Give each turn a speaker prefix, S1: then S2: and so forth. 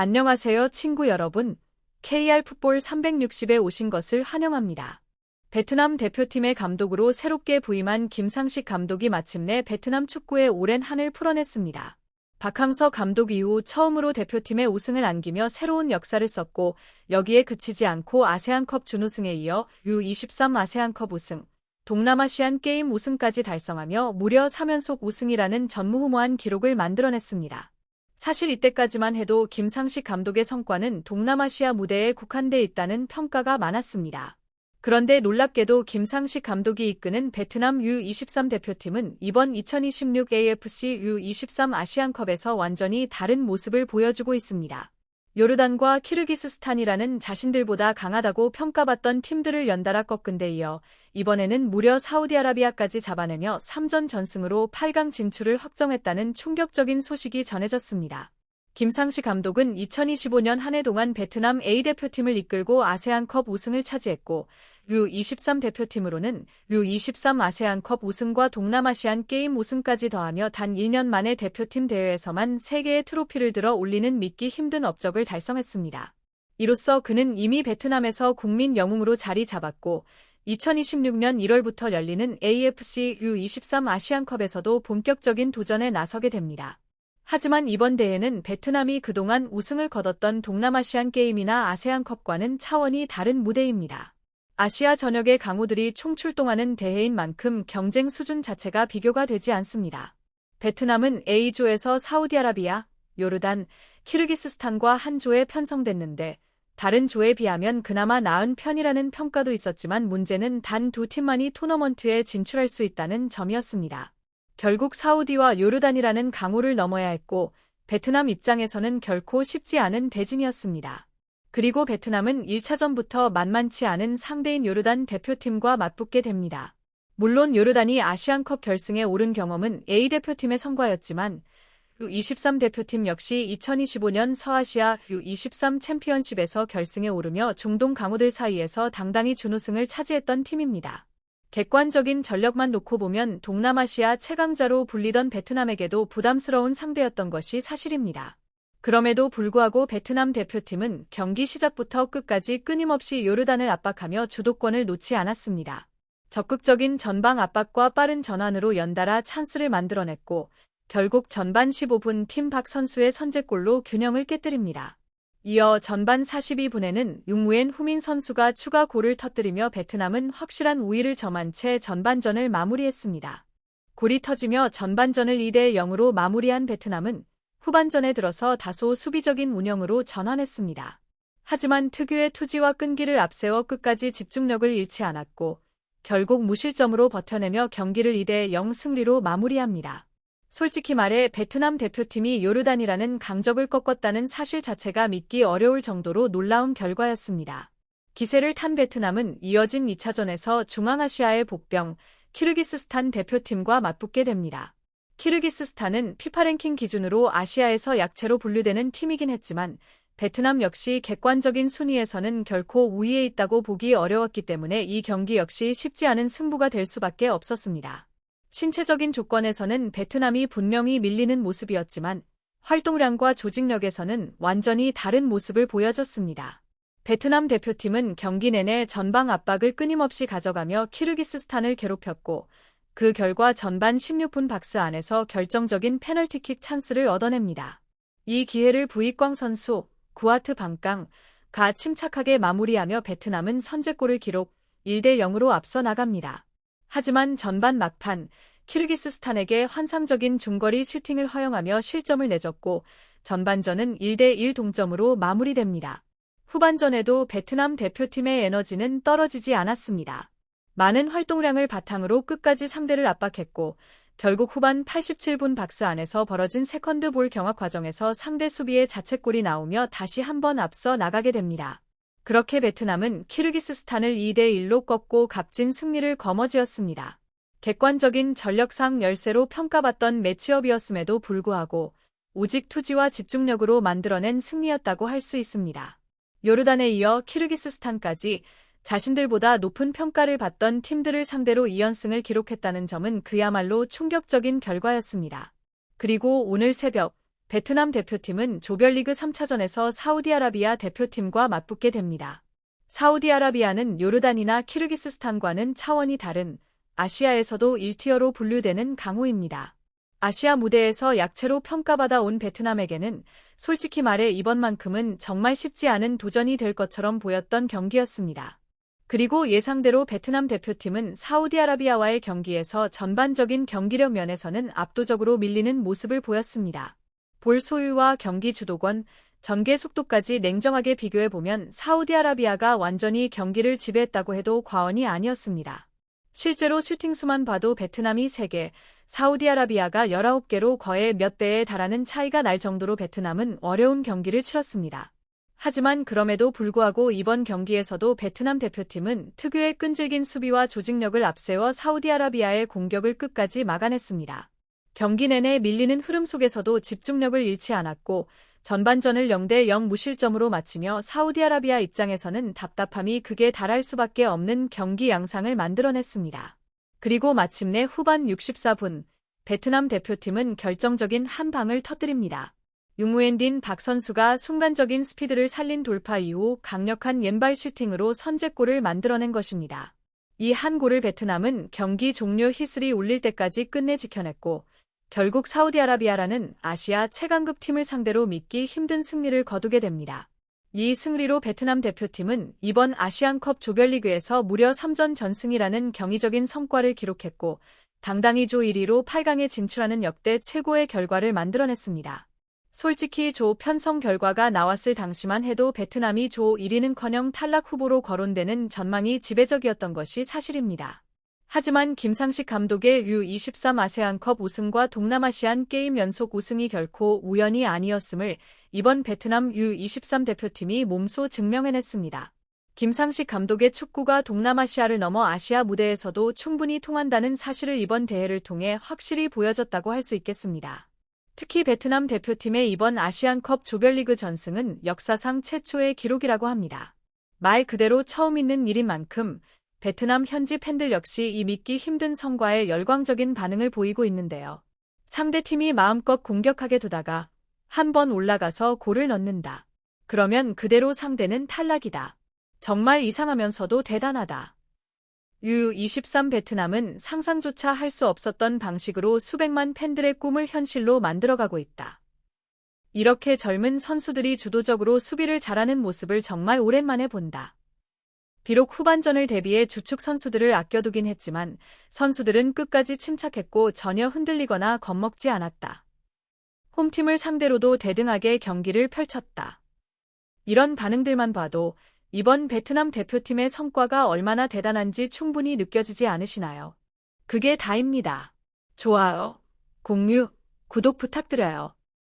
S1: 안녕하세요, 친구 여러분. KR 풋볼 360에 오신 것을 환영합니다. 베트남 대표팀의 감독으로 새롭게 부임한 김상식 감독이 마침내 베트남 축구의 오랜 한을 풀어냈습니다. 박항서 감독 이후 처음으로 대표팀의 우승을 안기며 새로운 역사를 썼고, 여기에 그치지 않고 아세안컵 준우승에 이어 U23 아세안컵 우승, 동남아시안 게임 우승까지 달성하며 무려 3연속 우승이라는 전무후무한 기록을 만들어냈습니다. 사실 이때까지만 해도 김상식 감독의 성과는 동남아시아 무대에 국한돼 있다는 평가가 많았습니다. 그런데 놀랍게도 김상식 감독이 이끄는 베트남 U23 대표팀은 이번 2026 AFC U23 아시안컵에서 완전히 다른 모습을 보여주고 있습니다. 요르단과 키르기스스탄이라는 자신들보다 강하다고 평가받던 팀들을 연달아 꺾은 데 이어 이번에는 무려 사우디아라비아까지 잡아내며 3전 전승으로 8강 진출을 확정했다는 충격적인 소식이 전해졌습니다. 김상식 감독은 2025년 한 해 동안 베트남 A대표팀을 이끌고 아세안컵 우승을 차지했고, U23 대표팀으로는 U23 아세안컵 우승과 동남아시안 게임 우승까지 더하며 단 1년 만에 대표팀 대회에서만 3개의 트로피를 들어 올리는 믿기 힘든 업적을 달성했습니다. 이로써 그는 이미 베트남에서 국민 영웅으로 자리 잡았고, 2026년 1월부터 열리는 AFC U23 아시안컵에서도 본격적인 도전에 나서게 됩니다. 하지만 이번 대회는 베트남이 그동안 우승을 거뒀던 동남아시안 게임이나 아세안컵과는 차원이 다른 무대입니다. 아시아 전역의 강호들이 총출동하는 대회인 만큼 경쟁 수준 자체가 비교가 되지 않습니다. 베트남은 A조에서 사우디아라비아, 요르단, 키르기스스탄과 한 조에 편성됐는데, 다른 조에 비하면 그나마 나은 편이라는 평가도 있었지만 문제는 단 2팀만이 토너먼트에 진출할 수 있다는 점이었습니다. 결국 사우디와 요르단이라는 강호를 넘어야 했고, 베트남 입장에서는 결코 쉽지 않은 대진이었습니다. 그리고 베트남은 1차전부터 만만치 않은 상대인 요르단 대표팀과 맞붙게 됩니다. 물론 요르단이 아시안컵 결승에 오른 경험은 A대표팀의 성과였지만, U23 대표팀 역시 2025년 서아시아 U23 챔피언십에서 결승에 오르며 중동 강호들 사이에서 당당히 준우승을 차지했던 팀입니다. 객관적인 전력만 놓고 보면 동남아시아 최강자로 불리던 베트남에게도 부담스러운 상대였던 것이 사실입니다. 그럼에도 불구하고 베트남 대표팀은 경기 시작부터 끝까지 끊임없이 요르단을 압박하며 주도권을 놓지 않았습니다. 적극적인 전방 압박과 빠른 전환으로 연달아 찬스를 만들어냈고, 결국 전반 15분 팀 박 선수의 선제골로 균형을 깨뜨립니다. 이어 전반 42분에는 융무엔 후민 선수가 추가 골을 터뜨리며 베트남은 확실한 우위를 점한 채 전반전을 마무리했습니다. 골이 터지며 전반전을 2대 0으로 마무리한 베트남은 후반전에 들어서 다소 수비적인 운영으로 전환했습니다. 하지만 특유의 투지와 끈기를 앞세워 끝까지 집중력을 잃지 않았고, 결국 무실점으로 버텨내며 경기를 2대 0 승리로 마무리합니다. 솔직히 말해 베트남 대표팀이 요르단이라는 강적을 꺾었다는 사실 자체가 믿기 어려울 정도로 놀라운 결과였습니다. 기세를 탄 베트남은 이어진 2차전에서 중앙아시아의 복병 키르기스스탄 대표팀과 맞붙게 됩니다. 키르기스스탄은 피파 랭킹 기준으로 아시아에서 약체로 분류되는 팀이긴 했지만, 베트남 역시 객관적인 순위에서는 결코 우위에 있다고 보기 어려웠기 때문에 이 경기 역시 쉽지 않은 승부가 될 수밖에 없었습니다. 신체적인 조건에서는 베트남이 분명히 밀리는 모습이었지만, 활동량과 조직력에서는 완전히 다른 모습을 보여줬습니다. 베트남 대표팀은 경기 내내 전방 압박을 끊임없이 가져가며 키르기스스탄을 괴롭혔고, 그 결과 전반 16분 박스 안에서 결정적인 페널티킥 찬스를 얻어냅니다. 이 기회를 부익광 선수, 구아트 방깡가 침착하게 마무리하며 베트남은 선제골을 기록 1대 0으로 앞서 나갑니다. 하지만 전반 막판 키르기스스탄에게 환상적인 중거리 슈팅을 허용하며 실점을 내줬고, 전반전은 1대 1 동점으로 마무리됩니다. 후반전에도 베트남 대표팀의 에너지는 떨어지지 않았습니다. 많은 활동량을 바탕으로 끝까지 상대를 압박했고, 결국 후반 87분 박스 안에서 벌어진 세컨드 볼 경합 과정에서 상대 수비의 자책골이 나오며 다시 한번 앞서 나가게 됩니다. 그렇게 베트남은 키르기스스탄을 2대 1로 꺾고 값진 승리를 거머쥐었습니다. 객관적인 전력상 열세로 평가받던 매치업이었음에도 불구하고 오직 투지와 집중력으로 만들어낸 승리였다고 할 수 있습니다. 요르단에 이어 키르기스스탄까지 자신들보다 높은 평가를 받던 팀들을 상대로 2연승을 기록했다는 점은 그야말로 충격적인 결과였습니다. 그리고 오늘 새벽 베트남 대표팀은 조별리그 3차전에서 사우디아라비아 대표팀과 맞붙게 됩니다. 사우디아라비아는 요르단이나 키르기스스탄과는 차원이 다른 아시아에서도 1티어로 분류되는 강호입니다. 아시아 무대에서 약체로 평가받아 온 베트남에게는 솔직히 말해 이번만큼은 정말 쉽지 않은 도전이 될 것처럼 보였던 경기였습니다. 그리고 예상대로 베트남 대표팀은 사우디아라비아와의 경기에서 전반적인 경기력 면에서는 압도적으로 밀리는 모습을 보였습니다. 볼 소유와 경기 주도권, 전개 속도까지 냉정하게 비교해보면 사우디아라비아가 완전히 경기를 지배했다고 해도 과언이 아니었습니다. 실제로 슈팅수만 봐도 베트남이 3개, 사우디아라비아가 19개로 거의 몇 배에 달하는 차이가 날 정도로 베트남은 어려운 경기를 치렀습니다. 하지만 그럼에도 불구하고 이번 경기에서도 베트남 대표팀은 특유의 끈질긴 수비와 조직력을 앞세워 사우디아라비아의 공격을 끝까지 막아냈습니다. 경기 내내 밀리는 흐름 속에서도 집중력을 잃지 않았고 전반전을 0대0 무실점으로 마치며 사우디아라비아 입장에서는 답답함이 극에 달할 수밖에 없는 경기 양상을 만들어냈습니다. 그리고 마침내 후반 64분, 베트남 대표팀은 결정적인 한 방을 터뜨립니다. 융무엔딘 박 선수가 순간적인 스피드를 살린 돌파 이후 강력한 왼발 슈팅으로 선제골을 만들어낸 것입니다. 이 한 골을 베트남은 경기 종료 휘슬이 울릴 때까지 끝내 지켜냈고 결국 사우디아라비아라는 아시아 최강급 팀을 상대로 믿기 힘든 승리를 거두게 됩니다. 이 승리로 베트남 대표팀은 이번 아시안컵 조별리그에서 무려 3전 전승이라는 경이적인 성과를 기록했고 당당히 조 1위로 8강에 진출하는 역대 최고의 결과를 만들어냈습니다. 솔직히 조 편성 결과가 나왔을 당시만 해도 베트남이 조 1위는커녕 탈락 후보로 거론되는 전망이 지배적이었던 것이 사실입니다. 하지만 김상식 감독의 U23 아세안컵 우승과 동남아시안 게임 연속 우승이 결코 우연이 아니었음을 이번 베트남 U23 대표팀이 몸소 증명해냈습니다. 김상식 감독의 축구가 동남아시아를 넘어 아시아 무대에서도 충분히 통한다는 사실을 이번 대회를 통해 확실히 보여줬다고 할 수 있겠습니다. 특히 베트남 대표팀의 이번 아시안컵 조별리그 전승은 역사상 최초의 기록이라고 합니다. 말 그대로 처음 있는 일인 만큼 베트남 현지 팬들 역시 이 믿기 힘든 성과에 열광적인 반응을 보이고 있는데요. 상대팀이 마음껏 공격하게 두다가 한 번 올라가서 골을 넣는다. 그러면 그대로 상대는 탈락이다. 정말 이상하면서도 대단하다. U23 베트남은 상상조차 할 수 없었던 방식으로 수백만 팬들의 꿈을 현실로 만들어가고 있다. 이렇게 젊은 선수들이 주도적으로 수비를 잘하는 모습을 정말 오랜만에 본다. 비록 후반전을 대비해 주축 선수들을 아껴두긴 했지만 선수들은 끝까지 침착했고 전혀 흔들리거나 겁먹지 않았다. 홈팀을 상대로도 대등하게 경기를 펼쳤다. 이런 반응들만 봐도 이번 베트남 대표팀의 성과가 얼마나 대단한지 충분히 느껴지지 않으시나요? 그게 다입니다. 좋아요, 공유, 구독 부탁드려요.